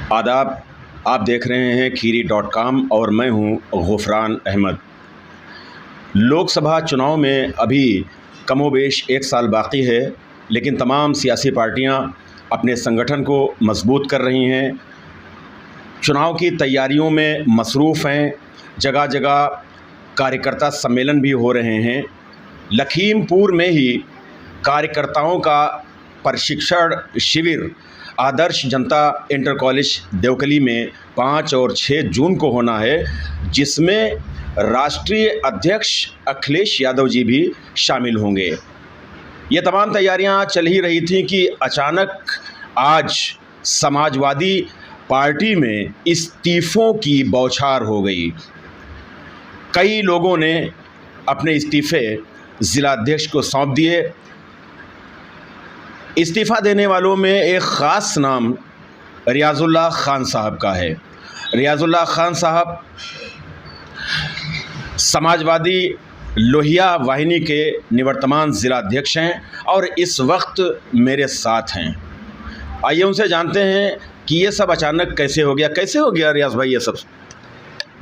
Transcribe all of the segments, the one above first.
आदाब। आप देख रहे हैं खीरी.com और मैं हूं गुफरान अहमद। लोकसभा चुनाव में अभी कमोबेश 1 साल बाकी है, लेकिन तमाम सियासी पार्टियां अपने संगठन को मजबूत कर रही हैं, चुनाव की तैयारियों में मसरूफ़ हैं। जगह जगह कार्यकर्ता सम्मेलन भी हो रहे हैं। लखीमपुर में ही कार्यकर्ताओं का प्रशिक्षण शिविर आदर्श जनता इंटर कॉलेज देवकली में 5 और 6 जून को होना है, जिसमें राष्ट्रीय अध्यक्ष अखिलेश यादव जी भी शामिल होंगे। ये तमाम तैयारियां चल ही रही थी कि अचानक आज समाजवादी पार्टी में इस्तीफ़ों की बौछार हो गई। कई लोगों ने अपने इस्तीफ़े ज़िलाध्यक्ष को सौंप दिए। इस्तीफ़ा देने वालों में एक ख़ास नाम रियाजुल्लाह खान साहब का है। रियाजुल्लाह खान साहब समाजवादी लोहिया वाहिनी के निवर्तमान ज़िलाध्यक्ष हैं और इस वक्त मेरे साथ हैं। आइए उनसे जानते हैं कि ये सब अचानक कैसे हो गया रियाज भाई ये सब?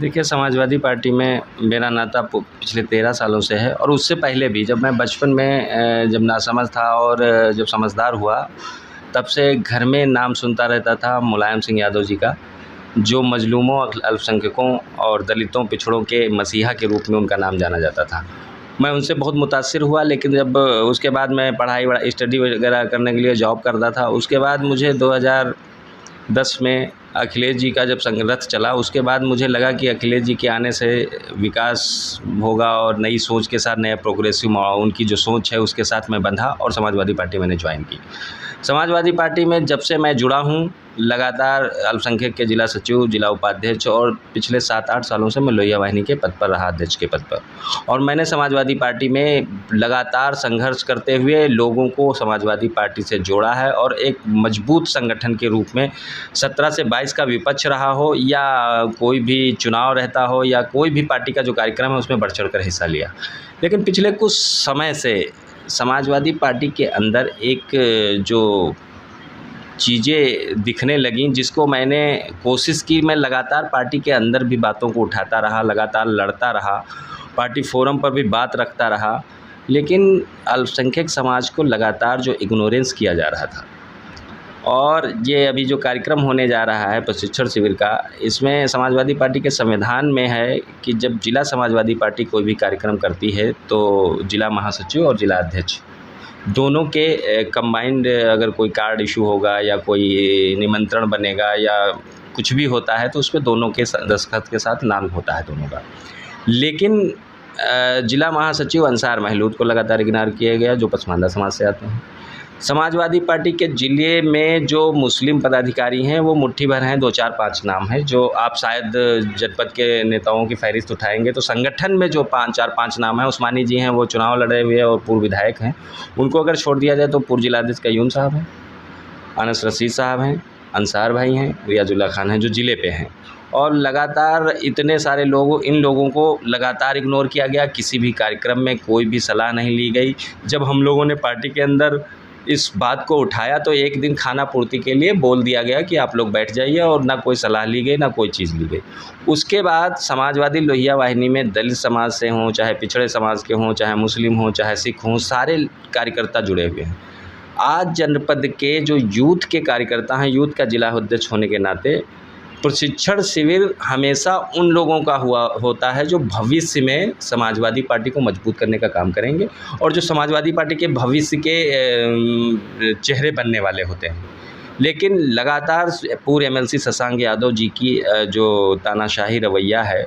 देखिए, समाजवादी पार्टी में मेरा नाता पिछले 13 सालों से है और उससे पहले भी जब मैं बचपन में जब नासमझ था और जब समझदार हुआ, तब से घर में नाम सुनता रहता था मुलायम सिंह यादव जी का, जो मजलूमों, अल्पसंख्यकों और दलितों, पिछड़ों के मसीहा के रूप में उनका नाम जाना जाता था। मैं उनसे बहुत मुतासिर हुआ, लेकिन जब उसके बाद मैं स्टडी वगैरह करने के लिए जॉब करता था, उसके बाद मुझे 2010 में अखिलेश जी का जब संघर्ष चला, उसके बाद मुझे लगा कि अखिलेश जी के आने से विकास होगा और नई सोच के साथ, नया प्रोग्रेसिव उनकी जो सोच है उसके साथ मैं बंधा और समाजवादी पार्टी मैंने ज्वाइन की। समाजवादी पार्टी में जब से मैं जुड़ा हूँ, लगातार अल्पसंख्यक के जिला सचिव, जिला उपाध्यक्ष और पिछले 7-8 सालों से मैं लोहिया वाहिनी के पद पर रहा, अध्यक्ष के पद पर। और मैंने समाजवादी पार्टी में लगातार संघर्ष करते हुए लोगों को समाजवादी पार्टी से जोड़ा है और एक मजबूत संगठन के रूप में 17 से 22 का विपक्ष रहा हो या कोई भी चुनाव रहता हो या कोई भी पार्टी का जो कार्यक्रम है उसमें बढ़ चढ़ कर हिस्सा लिया। लेकिन पिछले कुछ समय से समाजवादी पार्टी के अंदर एक जो चीज़ें दिखने लगीं, जिसको मैंने कोशिश की, मैं लगातार पार्टी के अंदर भी बातों को उठाता रहा, लगातार लड़ता रहा, पार्टी फोरम पर भी बात रखता रहा, लेकिन अल्पसंख्यक समाज को लगातार जो इग्नोरेंस किया जा रहा था। और ये अभी जो कार्यक्रम होने जा रहा है प्रशिक्षण शिविर का, इसमें समाजवादी पार्टी के संविधान में है कि जब जिला समाजवादी पार्टी कोई भी कार्यक्रम करती है तो जिला महासचिव और जिला अध्यक्ष दोनों के कंबाइंड अगर कोई कार्ड इशू होगा या कोई निमंत्रण बनेगा या कुछ भी होता है तो उसमें दोनों के दस्तखत के साथ नाम होता है दोनों का। लेकिन जिला महासचिव अंसार महलूद को लगातार इग्नोर किया गया, जो पसमानदा समाज से आते हैं। समाजवादी पार्टी के ज़िले में जो मुस्लिम पदाधिकारी हैं वो मुट्ठी भर हैं, 2-4-5 नाम हैं, जो आप शायद जनपद के नेताओं की फहरिस्त उठाएंगे तो संगठन में जो 5-4-5 नाम हैं, उस्मानी जी हैं, वो चुनाव लड़े हुए और पूर्व विधायक हैं, उनको अगर छोड़ दिया जाए तो पूर्व जिलाध्यक्ष कयूम साहब हैं, अनस रशीद साहब हैं, अंसार भाई हैं, रियाजुल्लाह खान हैं, जो ज़िले पे हैं। और लगातार इतने सारे इन लोगों को लगातार इग्नोर किया गया। किसी भी कार्यक्रम में कोई भी सलाह नहीं ली गई। जब हम लोगों ने पार्टी के अंदर इस बात को उठाया तो एक दिन खाना पूर्ति के लिए बोल दिया गया कि आप लोग बैठ जाइए, और ना कोई सलाह ली गई, ना कोई चीज़ ली गई। उसके बाद समाजवादी लोहिया वाहिनी में दलित समाज से हों, चाहे पिछड़े समाज के हों, चाहे मुस्लिम हों, चाहे सिख हों, सारे कार्यकर्ता जुड़े हुए हैं। आज जनपद के जो यूथ के कार्यकर्ता हैं, यूथ का जिला अध्यक्ष होने के नाते प्रशिक्षण शिविर हमेशा उन लोगों का होता है जो भविष्य में समाजवादी पार्टी को मजबूत करने का काम करेंगे और जो समाजवादी पार्टी के भविष्य के चेहरे बनने वाले होते हैं। लेकिन लगातार पूर्व MLC शशांक यादव जी की जो तानाशाही रवैया है,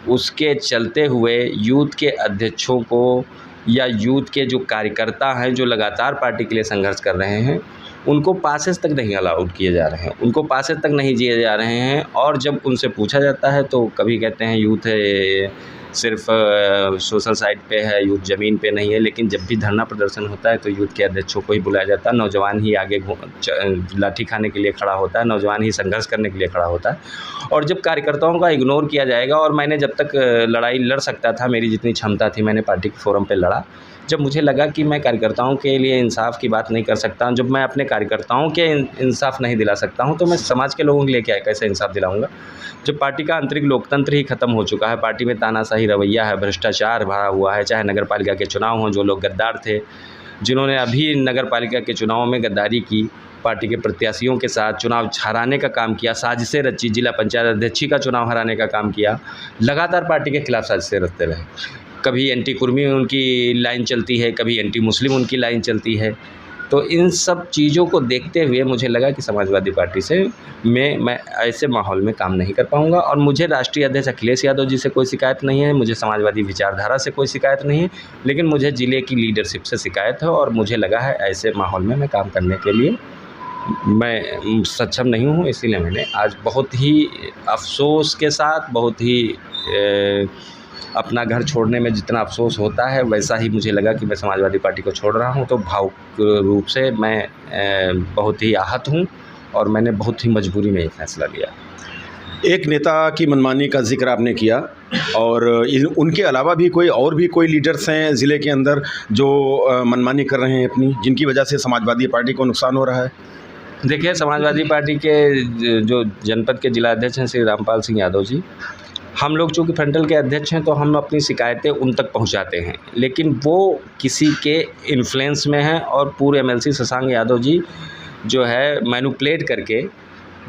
उसके चलते हुए यूथ के अध्यक्षों को या यूथ के जो कार्यकर्ता हैं जो लगातार पार्टी के लिए संघर्ष कर रहे हैं, उनको पासेस तक नहीं अलाउड किए जा रहे हैं, उनको पासेस तक नहीं दिए जा रहे हैं। और जब उनसे पूछा जाता है तो कभी कहते हैं यूथ सिर्फ सोशल साइट पे है, यूथ ज़मीन पे नहीं है। लेकिन जब भी धरना प्रदर्शन होता है तो यूथ के अध्यक्षों को ही बुलाया जाता है, नौजवान ही आगे लाठी खाने के लिए खड़ा होता है, नौजवान ही संघर्ष करने के लिए खड़ा होता है। और जब कार्यकर्ताओं का इग्नोर किया जाएगा, और मैंने जब तक लड़ाई लड़ सकता था, मेरी जितनी क्षमता थी, मैंने पार्टी के फोरम पे लड़ा जब मुझे लगा कि मैं कार्यकर्ताओं के लिए इंसाफ की बात नहीं कर सकता, जब मैं अपने कार्यकर्ताओं के इंसाफ नहीं दिला सकता हूँ, तो मैं समाज के लोगों के लिए क्या कैसे इंसाफ दिलाऊंगा। जब पार्टी का आंतरिक लोकतंत्र ही खत्म हो चुका है, पार्टी में तानाशाही रवैया है, भ्रष्टाचार भरा हुआ है, चाहे नगर पालिका के चुनाव हों, जो लोग गद्दार थे, जिन्होंने अभी नगर पालिका के चुनाव में गद्दारी की, पार्टी के प्रत्याशियों के साथ चुनाव हराने का काम किया, साजिशें रची, जिला पंचायत अध्यक्ष का चुनाव हराने का काम किया, लगातार पार्टी के खिलाफ साजिशें रचते रहे। कभी एंटी कुर्मी उनकी लाइन चलती है, कभी एंटी मुस्लिम उनकी लाइन चलती है। तो इन सब चीज़ों को देखते हुए मुझे लगा कि समाजवादी पार्टी से मैं ऐसे माहौल में काम नहीं कर पाऊंगा। और मुझे राष्ट्रीय अध्यक्ष अखिलेश यादव जी से कोई शिकायत नहीं है, मुझे समाजवादी विचारधारा से कोई शिकायत नहीं है, लेकिन मुझे ज़िले की लीडरशिप से शिकायत है। और मुझे लगा है ऐसे माहौल में मैं काम करने के लिए मैं सक्षम नहीं हूँ। इसीलिए मैंने आज बहुत ही अफ़सोस के साथ, बहुत ही अपना घर छोड़ने में जितना अफ़सोस होता है, वैसा ही मुझे लगा कि मैं समाजवादी पार्टी को छोड़ रहा हूँ। तो भावुक रूप से मैं बहुत ही आहत हूँ और मैंने बहुत ही मजबूरी में ये फैसला लिया। एक नेता की मनमानी का जिक्र आपने किया और उनके अलावा भी कोई लीडर्स हैं ज़िले के अंदर जो मनमानी कर रहे हैं अपनी, जिनकी वजह से समाजवादी पार्टी को नुकसान हो रहा है। देखिए, समाजवादी पार्टी के जो जनपद के जिला अध्यक्ष हैं श्री रामपाल सिंह यादव जी, हम लोग चूँकि फ्रंटल के अध्यक्ष हैं तो हम अपनी शिकायतें उन तक पहुंचाते हैं, लेकिन वो किसी के इन्फ्लुएंस में हैं और पूरे एमएलसी शशांक यादव जी जो है मैनिपुलेट करके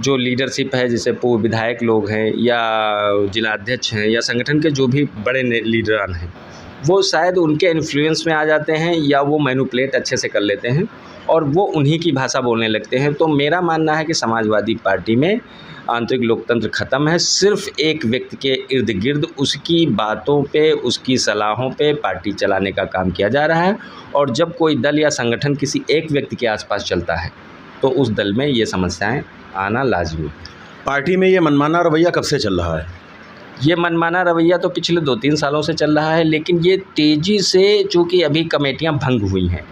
जो लीडरशिप है, जैसे पूर्व विधायक लोग हैं या जिला अध्यक्ष हैं या संगठन के जो भी बड़े लीडरान हैं, वो शायद उनके इन्फ्लुएंस में आ जाते हैं या वो मैनिपुलेट अच्छे से कर लेते हैं और वो उन्हीं की भाषा बोलने लगते हैं। तो मेरा मानना है कि समाजवादी पार्टी में आंतरिक लोकतंत्र ख़त्म है। सिर्फ एक व्यक्ति के इर्द गिर्द उसकी बातों पे, उसकी सलाहों पे पार्टी चलाने का काम किया जा रहा है। और जब कोई दल या संगठन किसी एक व्यक्ति के आसपास चलता है तो उस दल में ये समस्याएं आना लाजमी है। पार्टी में ये मनमाना रवैया कब से चल रहा है? ये मनमाना रवैया तो पिछले 2-3 सालों से चल रहा है, लेकिन ये तेज़ी से, चूँकि अभी कमेटियां भंग हुई हैं,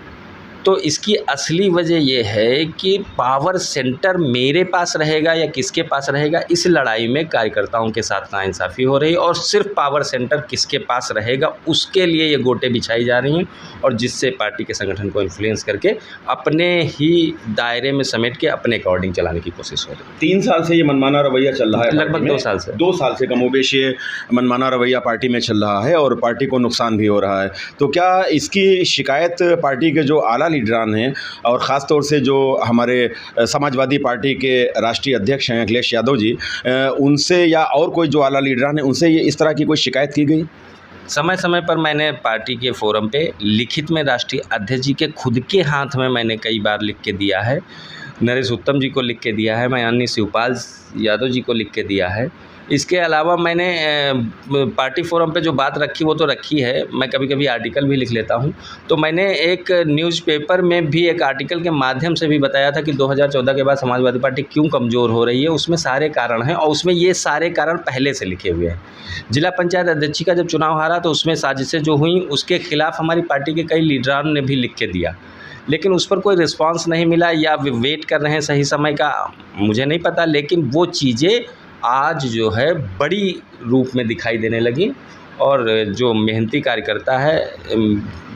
तो इसकी असली वजह ये है कि पावर सेंटर मेरे पास रहेगा या किसके पास रहेगा, इस लड़ाई में कार्यकर्ताओं के साथ नाइंसाफ़ी हो रही है। और सिर्फ पावर सेंटर किसके पास रहेगा उसके लिए ये गोटे बिछाई जा रही हैं और जिससे पार्टी के संगठन को इन्फ्लुएंस करके अपने ही दायरे में समेट के अपने अकॉर्डिंग चलाने की कोशिश हो रही है। 3 साल से ये मनमाना रवैया चल रहा है, लगभग 2 साल से। 2 साल से कमोबेश ये मनमाना रवैया पार्टी में चल रहा है और पार्टी को नुकसान भी हो रहा है। तो क्या इसकी शिकायत पार्टी के जो आला लीडरान हैं और ख़ास तौर से जो हमारे समाजवादी पार्टी के राष्ट्रीय अध्यक्ष हैं अखिलेश यादव जी, उनसे या और कोई जो आला लीडरान हैं उनसे ये इस तरह की कोई शिकायत की गई? समय समय पर मैंने पार्टी के फोरम पे लिखित में राष्ट्रीय अध्यक्ष जी के खुद के हाथ में मैंने कई बार लिख के दिया है, नरेश उत्तम जी को लिख के दिया है, मैं अन्य शिवपाल यादव जी को लिख के दिया है। इसके अलावा मैंने पार्टी फोरम पे जो बात रखी वो तो रखी है, मैं कभी कभी आर्टिकल भी लिख लेता हूँ। तो मैंने एक न्यूज़पेपर में भी एक आर्टिकल के माध्यम से भी बताया था कि 2014 के बाद समाजवादी पार्टी क्यों कमज़ोर हो रही है, उसमें सारे कारण हैं और उसमें ये सारे कारण पहले से लिखे हुए हैं। जिला पंचायत अध्यक्ष का जब चुनाव हारा तो उसमें साजिशें जो हुई उसके खिलाफ हमारी पार्टी के कई लीडरान ने भी लिख के दिया, लेकिन उस पर कोई रिस्पांस नहीं मिला या वेट कर रहे हैं सही समय का, मुझे नहीं पता। लेकिन वो चीज़ें आज जो है बड़ी रूप में दिखाई देने लगी और जो मेहनती कार्यकर्ता है,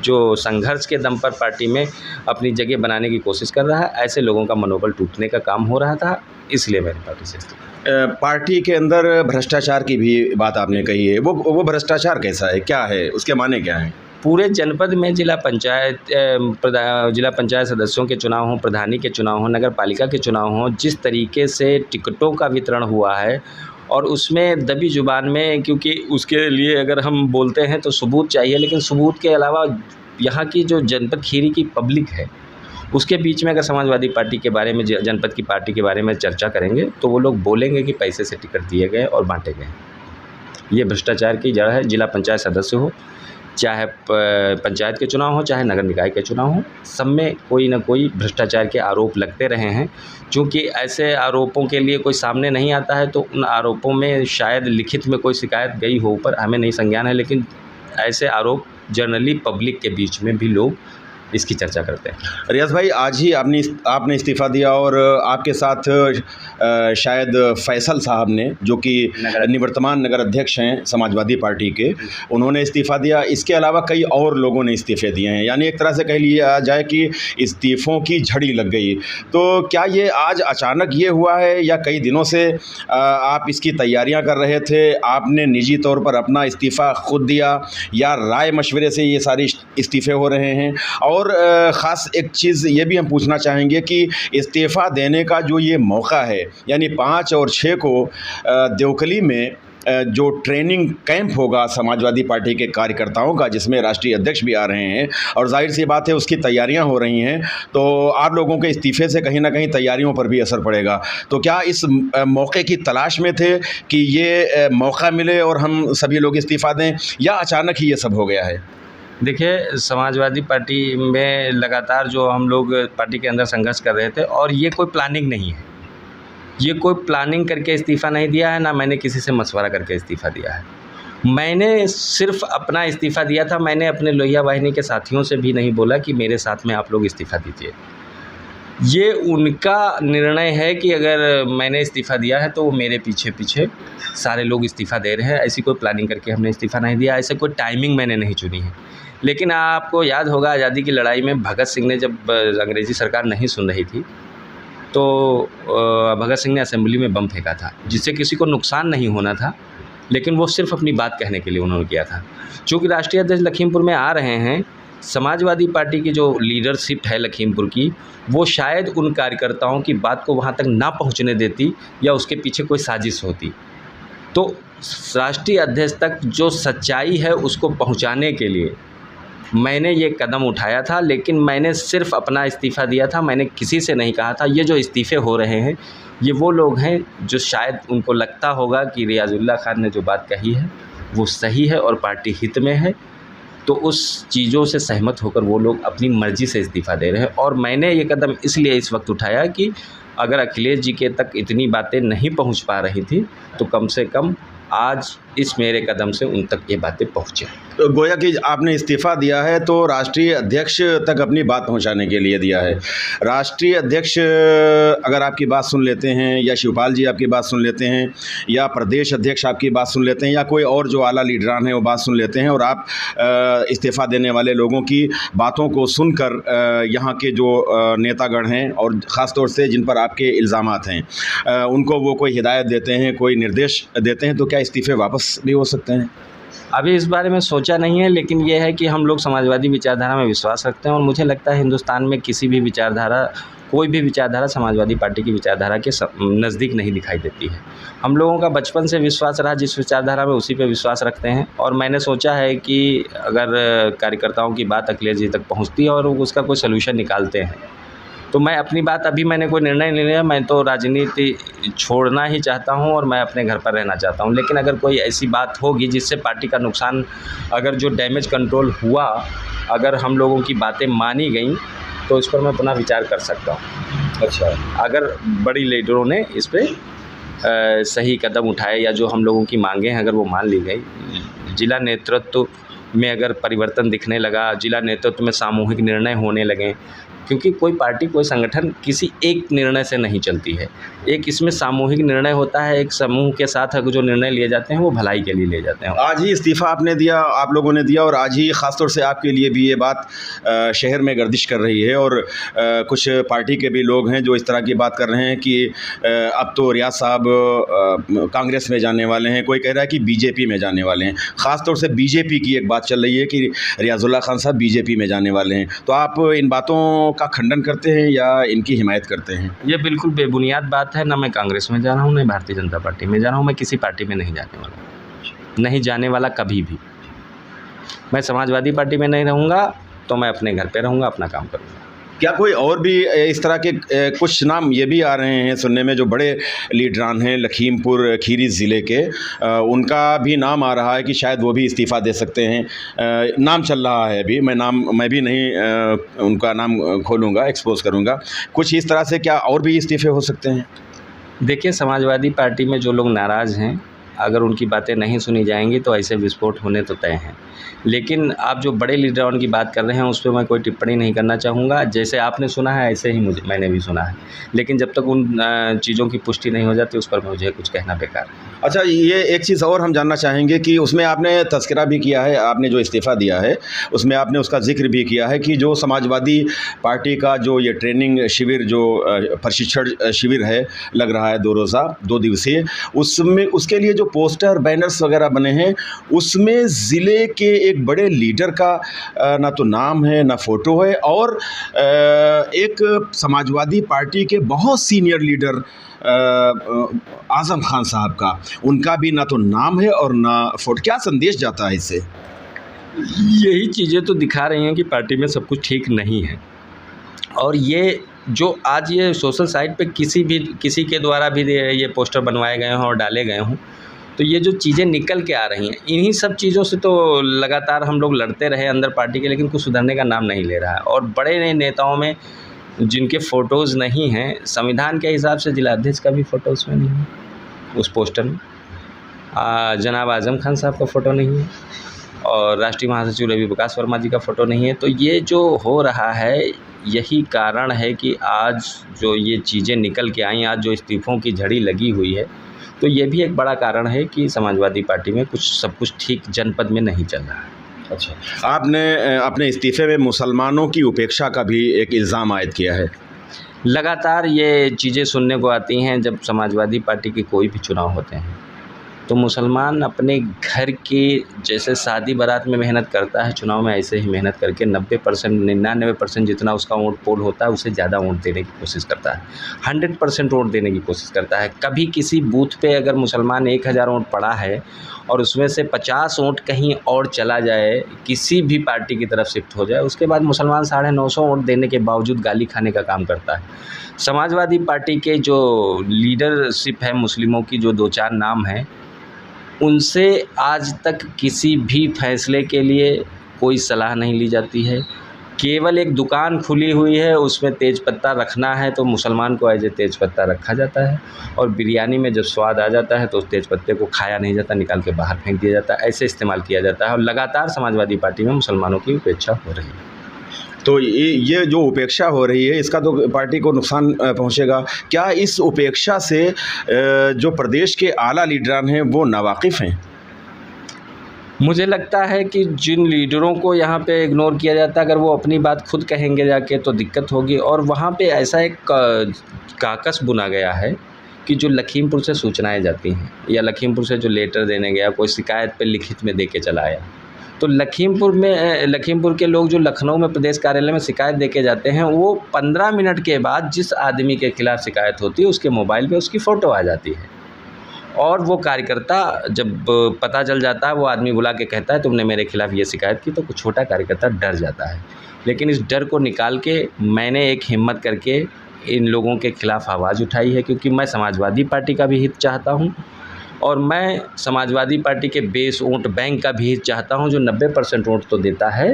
जो संघर्ष के दम पर पार्टी में अपनी जगह बनाने की कोशिश कर रहा है, ऐसे लोगों का मनोबल टूटने का काम हो रहा था, इसलिए मैंने पार्टी से पार्टी के अंदर भ्रष्टाचार की भी बात आपने कही है। वो भ्रष्टाचार कैसा है, क्या है, उसके माने क्या हैं? पूरे जनपद में जिला पंचायत सदस्यों के चुनाव हों, प्रधानी के चुनाव हों, नगर पालिका के चुनाव हों, जिस तरीके से टिकटों का वितरण हुआ है और उसमें दबी जुबान में, क्योंकि उसके लिए अगर हम बोलते हैं तो सबूत चाहिए, लेकिन सबूत के अलावा यहाँ की जो जनपद खीरी की पब्लिक है उसके बीच में अगर समाजवादी पार्टी के बारे में, जनपद की पार्टी के बारे में चर्चा करेंगे तो वो लोग बोलेंगे कि पैसे से टिकट दिए गए और बांटे गए। ये भ्रष्टाचार की जड़ है। जिला पंचायत सदस्य हो, चाहे पंचायत के चुनाव हो, चाहे नगर निकाय के चुनाव हो, सब में कोई ना कोई भ्रष्टाचार के आरोप लगते रहे हैं। क्योंकि ऐसे आरोपों के लिए कोई सामने नहीं आता है तो उन आरोपों में शायद लिखित में कोई शिकायत गई हो, पर हमें नहीं संज्ञान है, लेकिन ऐसे आरोप जनरली पब्लिक के बीच में भी लोग इसकी चर्चा करते हैं। रियाज भाई, आज ही आपने इस्तीफ़ा दिया और आपके साथ शायद फैसल साहब ने, जो कि निवर्तमान नगर अध्यक्ष हैं समाजवादी पार्टी के, उन्होंने इस्तीफ़ा दिया। इसके अलावा कई और लोगों ने इस्तीफ़े दिए हैं, यानी एक तरह से कह लिया जाए कि इस्तीफ़ों की झड़ी लग गई। तो क्या ये आज अचानक ये हुआ है या कई दिनों से आप इसकी तैयारियां कर रहे थे? आपने निजी तौर पर अपना इस्तीफ़ा खुद दिया या राय मशवरे से ये सारे इस्तीफ़े हो रहे हैं? और ख़ास एक चीज़ ये भी हम पूछना चाहेंगे कि इस्तीफ़ा देने का जो ये मौका है, यानी 5 और 6 को देवकली में जो ट्रेनिंग कैंप होगा समाजवादी पार्टी के कार्यकर्ताओं का, जिसमें राष्ट्रीय अध्यक्ष भी आ रहे हैं और जाहिर सी बात है उसकी तैयारियां हो रही हैं, तो आप लोगों के इस्तीफ़े से कहीं ना कहीं तैयारियों पर भी असर पड़ेगा। तो क्या इस मौके की तलाश में थे कि ये मौका मिले और हम सभी लोग इस्तीफ़ा दें, या अचानक ही ये सब हो गया है? देखिए, समाजवादी पार्टी में लगातार जो हम लोग पार्टी के अंदर संघर्ष कर रहे थे, और ये कोई प्लानिंग नहीं है, ये कोई प्लानिंग करके इस्तीफ़ा नहीं दिया है, ना मैंने किसी से मशवरा करके इस्तीफ़ा दिया है। मैंने सिर्फ अपना इस्तीफ़ा दिया था। मैंने अपने लोहिया वाहिनी के साथियों से भी नहीं बोला कि मेरे साथ में आप लोग इस्तीफ़ा दीजिए। ये उनका निर्णय है कि अगर मैंने इस्तीफ़ा दिया है तो वो मेरे पीछे पीछे सारे लोग इस्तीफ़ा दे रहे हैं। ऐसी कोई प्लानिंग करके हमने इस्तीफ़ा नहीं दिया, ऐसे कोई टाइमिंग मैंने नहीं चुनी है। लेकिन आपको याद होगा, आज़ादी की लड़ाई में भगत सिंह ने जब अंग्रेज़ी सरकार नहीं सुन रही थी तो भगत सिंह ने असेंबली में बम फेंका था, जिससे किसी को नुकसान नहीं होना था, लेकिन वो सिर्फ अपनी बात कहने के लिए उन्होंने किया था। चूँकि राष्ट्रीय अध्यक्ष लखीमपुर में आ रहे हैं, समाजवादी पार्टी की जो लीडरशिप है लखीमपुर की, वो शायद उन कार्यकर्ताओं की बात को वहाँ तक ना पहुँचने देती या उसके पीछे कोई साजिश होती। तो राष्ट्रीय अध्यक्ष तक जो सच्चाई है उसको पहुँचाने के लिए मैंने ये कदम उठाया था, लेकिन मैंने सिर्फ अपना इस्तीफ़ा दिया था। मैंने किसी से नहीं कहा था। ये जो इस्तीफ़े हो रहे हैं, ये वो लोग हैं जो शायद उनको लगता होगा कि रियाजुल्लाह खान ने जो बात कही है वो सही है और पार्टी हित में है, तो उस चीज़ों से सहमत होकर वो लोग अपनी मर्ज़ी से इस्तीफ़ा दे रहे हैं। और मैंने ये कदम इसलिए इस वक्त उठाया कि अगर अखिलेश जी के तक इतनी बातें नहीं पहुंच पा रही थी, तो कम से कम आज इस मेरे कदम से उन तक ये बातें पहुँचे। तो गोया कि आपने इस्तीफ़ा दिया है तो राष्ट्रीय अध्यक्ष तक अपनी बात पहुंचाने के लिए दिया है। राष्ट्रीय अध्यक्ष अगर आपकी बात सुन लेते हैं, या शिवपाल जी आपकी बात सुन लेते हैं, या प्रदेश अध्यक्ष आपकी बात सुन लेते हैं, या कोई और जो आला लीडरान है वो बात सुन लेते हैं, और आप इस्तीफ़ा देने वाले लोगों की बातों को सुनकर यहाँ के जो नेतागण हैं और ख़ास तौर से जिन पर आपके इल्ज़ामात हैं, उनको वो कोई हिदायत देते हैं, कोई निर्देश देते हैं, तो क्या इस्तीफ़े वापस भी हो सकते हैं? अभी इस बारे में सोचा नहीं है, लेकिन ये है कि हम लोग समाजवादी विचारधारा में विश्वास रखते हैं और मुझे लगता है हिंदुस्तान में किसी भी विचारधारा, कोई भी विचारधारा समाजवादी पार्टी की विचारधारा के नज़दीक नहीं दिखाई देती है। हम लोगों का बचपन से विश्वास रहा जिस विचारधारा में, उसी पे विश्वास रखते हैं। और मैंने सोचा है कि अगर कार्यकर्ताओं की बात अखिलेश जी तक पहुँचती है और उसका कोई सलूशन निकालते हैं, तो मैं अपनी बात, अभी मैंने कोई निर्णय नहीं लिया। मैं तो राजनीति छोड़ना ही चाहता हूं और मैं अपने घर पर रहना चाहता हूं। लेकिन अगर कोई ऐसी बात होगी जिससे पार्टी का नुकसान, अगर जो डैमेज कंट्रोल हुआ, अगर हम लोगों की बातें मानी गई, तो इस पर मैं पुनः विचार कर सकता हूं। अच्छा, अगर बड़ी लीडरों ने इस पर सही कदम उठाए या जो हम लोगों की मांगें हैं अगर वो मान ली गई, जिला नेतृत्व में अगर परिवर्तन दिखने लगा, जिला नेतृत्व में सामूहिक निर्णय होने लगे, क्योंकि कोई पार्टी, कोई संगठन किसी एक निर्णय से नहीं चलती है। एक इसमें सामूहिक निर्णय होता है, एक समूह के साथ जो निर्णय लिए जाते हैं वो भलाई के लिए लिए जाते हैं। आज ही इस्तीफ़ा आपने दिया, आप लोगों ने दिया, और आज ही ख़ास तौर से आपके लिए भी ये बात शहर में गर्दिश कर रही है, और कुछ पार्टी के भी लोग हैं जो इस तरह की बात कर रहे हैं कि अब तो रियाज साहब कांग्रेस में जाने वाले हैं, कोई कह रहा है कि बीजेपी में जाने वाले हैं। ख़ास तौर से बीजेपी की एक बात चल रही है कि रियाजुल्लाह खान साहब बीजेपी में जाने वाले हैं। तो आप इन बातों का खंडन करते हैं या इनकी हिमायत करते हैं? ये बिल्कुल बेबुनियाद बात है। ना मैं कांग्रेस में जा रहा हूँ, ना भारतीय जनता पार्टी में जा रहा हूँ। मैं किसी पार्टी में नहीं जाने वाला, नहीं जाने वाला कभी भी। मैं समाजवादी पार्टी में नहीं रहूँगा तो मैं अपने घर पे रहूँगा, अपना काम करूँगा। क्या कोई और भी इस तरह के कुछ नाम ये भी आ रहे हैं सुनने में, जो बड़े लीडरान हैं लखीमपुर खीरी ज़िले के, उनका भी नाम आ रहा है कि शायद वो भी इस्तीफ़ा दे सकते हैं? नाम चल रहा है अभी, मैं भी नहीं उनका नाम खोलूँगा, एक्सपोज करूँगा। कुछ इस तरह से क्या और भी इस्तीफ़े हो सकते हैं? देखिए, समाजवादी पार्टी में जो लोग नाराज़ हैं अगर उनकी बातें नहीं सुनी जाएंगी तो ऐसे विस्फोट होने तो तय हैं। लेकिन आप जो बड़े लीडरों की बात कर रहे हैं उस पे मैं कोई टिप्पणी नहीं करना चाहूँगा। जैसे आपने सुना है ऐसे ही मैंने भी सुना है, लेकिन जब तक उन चीज़ों की पुष्टि नहीं हो जाती उस पर मुझे कुछ कहना बेकार है। अच्छा, ये एक चीज़ और हम जानना चाहेंगे कि उसमें आपने तज़किरा भी किया है, आपने जो इस्तीफ़ा दिया है उसमें आपने उसका ज़िक्र भी किया है कि जो समाजवादी पार्टी का जो ये ट्रेनिंग शिविर, जो प्रशिक्षण शिविर है, लग रहा है 2 रोज़ा 2 दिवसीय, उसमें उसके लिए जो पोस्टर बैनर्स वगैरह बने हैं उसमें ज़िले के एक बड़े लीडर का ना तो नाम है ना फ़ोटो है, और एक समाजवादी पार्टी के बहुत सीनियर लीडर आज़म खान साहब का, उनका भी ना तो नाम है और ना फ़ोटो। क्या संदेश जाता है इससे? यही चीज़ें तो दिखा रही हैं कि पार्टी में सब कुछ ठीक नहीं है। और ये जो आज ये सोशल साइट पे किसी के द्वारा भी ये पोस्टर बनवाए गए हों और डाले गए हों, तो ये जो चीज़ें निकल के आ रही हैं, इन्हीं सब चीज़ों से तो लगातार हम लोग लड़ते रहे अंदर पार्टी के, लेकिन कुछ सुधरने का नाम नहीं ले रहा है। और बड़े नेताओं में जिनके फ़ोटोज़ नहीं हैं, संविधान के हिसाब से जिलाध्यक्ष का भी फ़ोटो उसमें नहीं है, उस पोस्टर में जनाब आज़म खान साहब का फ़ोटो नहीं है और राष्ट्रीय महासचिव रवि प्रकाश वर्मा जी का फ़ोटो नहीं है। तो ये जो हो रहा है यही कारण है कि आज जो ये चीज़ें निकल के आई, आज जो इस्तीफ़ों की झड़ी लगी हुई है, तो ये भी एक बड़ा कारण है कि समाजवादी पार्टी में सब कुछ ठीक जनपद में नहीं चल रहा है। अच्छा, आपने अपने इस्तीफ़े में मुसलमानों की उपेक्षा का भी एक इल्ज़ाम आयद किया है। लगातार ये चीज़ें सुनने को आती हैं जब समाजवादी पार्टी के कोई भी चुनाव होते हैं, तो मुसलमान अपने घर की जैसे शादी बारात में मेहनत करता है, चुनाव में ऐसे ही मेहनत करके 90% 99% जितना उसका वोट पोल होता है उससे ज़्यादा वोट देने की कोशिश करता है, 100% वोट देने की कोशिश करता है। कभी किसी बूथ पे अगर मुसलमान 1000 वोट पड़ा है और उसमें से 50 वोट कहीं और चला जाए, किसी भी पार्टी की तरफ शिफ्ट हो जाए, उसके बाद मुसलमान 950 वोट देने के बावजूद गाली खाने का काम करता है। समाजवादी पार्टी के जो लीडरशिप है मुस्लिमों की, जो 2-4 नाम हैं, उनसे आज तक किसी भी फैसले के लिए कोई सलाह नहीं ली जाती है। केवल एक दुकान खुली हुई है, उसमें तेज़पत्ता रखना है तो मुसलमान को एज ए तेज़पत्ता रखा जाता है, और बिरयानी में जब स्वाद आ जाता है तो उस तेज़पत्ते को खाया नहीं जाता, निकाल के बाहर फेंक दिया जाता है। ऐसे इस्तेमाल किया जाता है और लगातार समाजवादी पार्टी में मुसलमानों की उपेक्षा हो रही है। तो ये जो उपेक्षा हो रही है इसका तो पार्टी को नुकसान पहुंचेगा। क्या इस उपेक्षा से जो प्रदेश के आला लीडरान हैं वो नावाकिफ़ हैं? मुझे लगता है कि जिन लीडरों को यहाँ पे इग्नोर किया जाता है, अगर वो अपनी बात खुद कहेंगे जाके तो दिक्कत होगी। और वहाँ पे ऐसा एक काकस बुना गया है कि जो लखीमपुर से सूचनाएं जाती हैं या लखीमपुर से जो लेटर देने गया, कोई शिकायत पे लिखित में दे के चला आया, तो लखीमपुर के लोग जो लखनऊ में प्रदेश कार्यालय में शिकायत दे के जाते हैं, वो 15 मिनट के बाद जिस आदमी के खिलाफ़ शिकायत होती है उसके मोबाइल पे उसकी फ़ोटो आ जाती है, और वो कार्यकर्ता जब पता चल जाता है, वो आदमी बुला के कहता है तुमने मेरे खिलाफ़ ये शिकायत की, तो कुछ छोटा कार्यकर्ता डर जाता है। लेकिन इस डर को निकाल के मैंने एक हिम्मत करके इन लोगों के खिलाफ़ आवाज़ उठाई है, क्योंकि मैं समाजवादी पार्टी का भी हित चाहता हूँ और मैं समाजवादी पार्टी के बेस वोट बैंक का भी हित चाहता हूँ, जो 90% वोट तो देता है,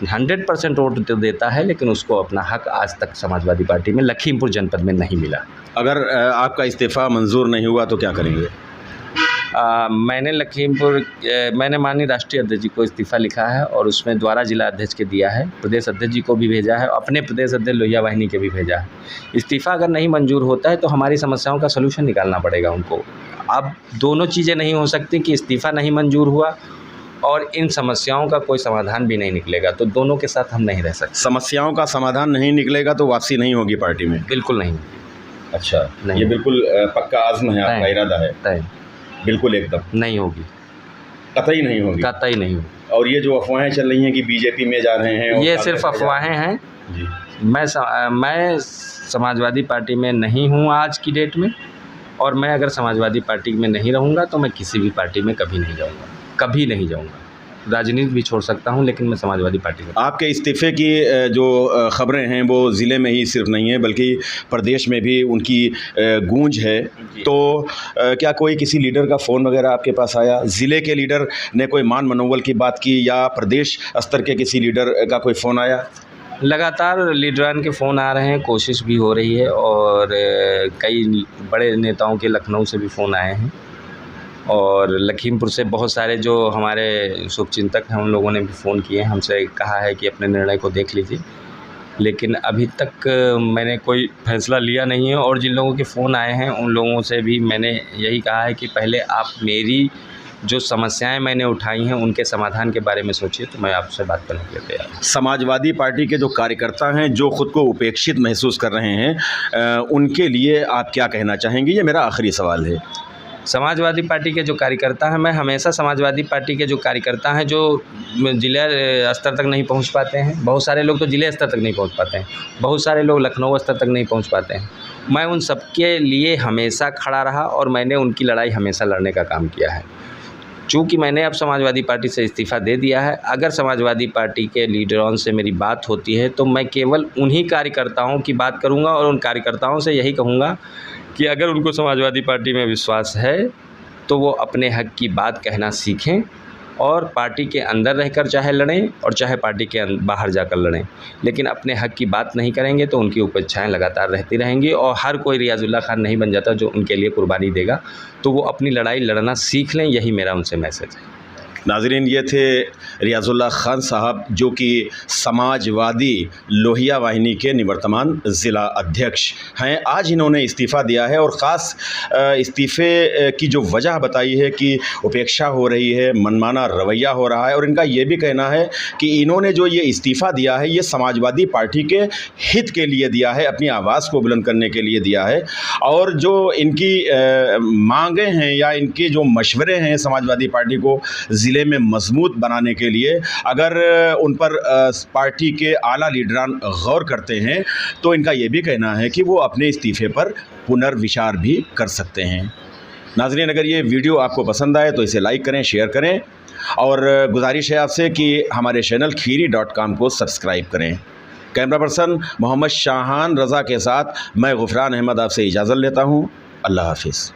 100% वोट तो देता है, लेकिन उसको अपना हक आज तक समाजवादी पार्टी में लखीमपुर जनपद में नहीं मिला। अगर आपका इस्तीफ़ा मंजूर नहीं हुआ तो क्या करेंगे? मैंने माननीय राष्ट्रीय अध्यक्ष जी को इस्तीफ़ा लिखा है और उसमें द्वारा जिला अध्यक्ष के दिया है, प्रदेश अध्यक्ष जी को भी भेजा है, अपने प्रदेश अध्यक्ष लोहिया वाहिनी के भी भेजा है। इस्तीफ़ा अगर नहीं मंजूर होता है तो हमारी समस्याओं का सलूशन निकालना पड़ेगा उनको। अब दोनों चीज़ें नहीं हो सकती कि इस्तीफ़ा नहीं मंजूर हुआ और इन समस्याओं का कोई समाधान भी नहीं निकलेगा, तो दोनों के साथ हम नहीं रह सकते। समस्याओं का समाधान नहीं निकलेगा तो वापसी नहीं होगी पार्टी में? बिल्कुल नहीं। अच्छा, नहीं। ये बिल्कुल पक्का आज़म है, आपका इरादा है? तय बिल्कुल एकदम नहीं होगी, कतई नहीं होगी। कतई नहीं होगी। और ये जो अफवाहें चल रही हैं कि बीजेपी में जा रहे हैं, ये सिर्फ अफवाहें हैं जी। मैं समाजवादी पार्टी में नहीं हूँ आज की डेट में, और मैं अगर समाजवादी पार्टी में नहीं रहूँगा तो मैं किसी भी पार्टी में कभी नहीं जाऊँगा, कभी नहीं जाऊँगा। राजनीति भी छोड़ सकता हूं, लेकिन मैं समाजवादी पार्टी में। आपके इस्तीफ़े की जो ख़बरें हैं वो ज़िले में ही सिर्फ नहीं है बल्कि प्रदेश में भी उनकी गूंज है, तो क्या कोई किसी लीडर का फ़ोन वगैरह आपके पास आया? ज़िले के लीडर ने कोई मान मनोबल की बात की या प्रदेश स्तर के किसी लीडर का कोई फ़ोन आया? लगातार लीडरान के फ़ोन आ रहे हैं, कोशिश भी हो रही है, और कई बड़े नेताओं के लखनऊ से भी फ़ोन आए हैं, और लखीमपुर से बहुत सारे जो हमारे शुभचिंतक हैं उन लोगों ने भी फ़ोन किए, हमसे कहा है कि अपने निर्णय को देख लीजिए, लेकिन अभी तक मैंने कोई फ़ैसला लिया नहीं है। और जिन लोगों के फ़ोन आए हैं उन लोगों से भी मैंने यही कहा है कि पहले आप मेरी जो समस्याएं मैंने उठाई हैं उनके समाधान के बारे में सोचिए, तो मैं आपसे बात करने के लिए तैयार हूँ। समाजवादी पार्टी के जो कार्यकर्ता हैं जो ख़ुद को उपेक्षित महसूस कर रहे हैं उनके लिए आप क्या कहना चाहेंगे? ये मेरा आखिरी सवाल है। समाजवादी पार्टी के जो कार्यकर्ता हैं, मैं हमेशा समाजवादी पार्टी के जो कार्यकर्ता हैं जो जिला स्तर तक नहीं पहुंच पाते हैं, बहुत सारे लोग तो जिले स्तर तक नहीं पहुंच पाते हैं, बहुत सारे लोग लखनऊ स्तर तक नहीं पहुंच पाते हैं, मैं उन सबके लिए हमेशा खड़ा रहा और मैंने उनकी लड़ाई हमेशा लड़ने का काम किया है। चूँकि मैंने अब समाजवादी पार्टी से इस्तीफ़ा दे दिया है, अगर समाजवादी पार्टी के लीडरों से मेरी बात होती है तो मैं केवल उन्हीं कार्यकर्ताओं की बात करूंगा और उन कार्यकर्ताओं से यही कहूँगा कि अगर उनको समाजवादी पार्टी में विश्वास है तो वो अपने हक की बात कहना सीखें और पार्टी के अंदर रहकर चाहे लड़ें और चाहे पार्टी के बाहर जाकर लड़ें, लेकिन अपने हक की बात नहीं करेंगे तो उनकी उपेक्षाएं लगातार रहती रहेंगी और हर कोई रियाजुल्लाह खान नहीं बन जाता जो उनके लिए कुर्बानी देगा। तो वो अपनी लड़ाई लड़ना सीख लें, यही मेरा उनसे मैसेज है। नाज़रीन, ये थे रियाजुल्लाह खान साहब जो कि समाजवादी लोहिया वाहिनी के निवर्तमान ज़िला अध्यक्ष हैं। आज इन्होंने इस्तीफ़ा दिया है और ख़ास इस्तीफ़े की जो वजह बताई है कि उपेक्षा हो रही है, मनमाना रवैया हो रहा है और इनका ये भी कहना है कि इन्होंने जो ये इस्तीफ़ा दिया है ये समाजवादी पार्टी के हित के लिए दिया है, अपनी आवाज़ को बुलंद करने के लिए दिया है। और जो इनकी मांगें हैं या इनके जो मशवरे हैं समाजवादी पार्टी को ज़िले में मजबूत बनाने के लिए, अगर उन पर पार्टी के आला लीडरान गौर करते हैं तो इनका ये भी कहना है कि वो अपने इस्तीफ़े पर पुनर्विचार भी कर सकते हैं। नाज़रीन, अगर ये वीडियो आपको पसंद आए तो इसे लाइक करें, शेयर करें और गुजारिश है आपसे कि हमारे चैनल खीरी.com को सब्सक्राइब करें। कैमरा पर्सन मोहम्मद शाहान रज़ा के साथ मैं गुफरान अहमद आपसे इजाज़त लेता हूँ। अल्लाह हाफिज़।